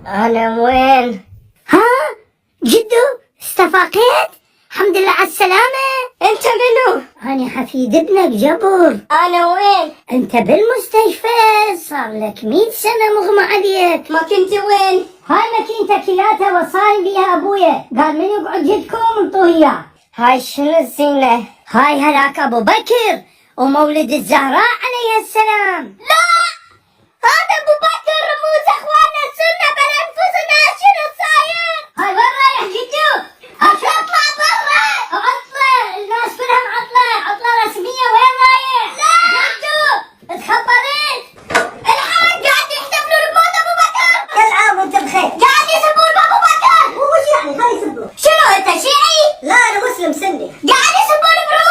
أنا وين؟ ها؟ جدو استفاقيت؟ الحمد لله على السلامة. أنت منو؟ أنا حفيد ابنك جبر. أنا وين؟ أنت بالمستشفى، صار لك 100 سنة مغمى عليك. ما كنت وين؟ هاي ماكينتك كلاتها وصايم بيها أبويا، قال من يقعد جدكم انطوه إياه. هاي شنو الزينة؟ هاي هذاك أبو بكر ومولد الزهراء عليها السلام. لا، هذا أبو بكر رموز أخواننا صرنا بأنفسنا. شنو صاير؟ هاي وين رايح جدو؟ أطلع برا. اطلع، الناس كلها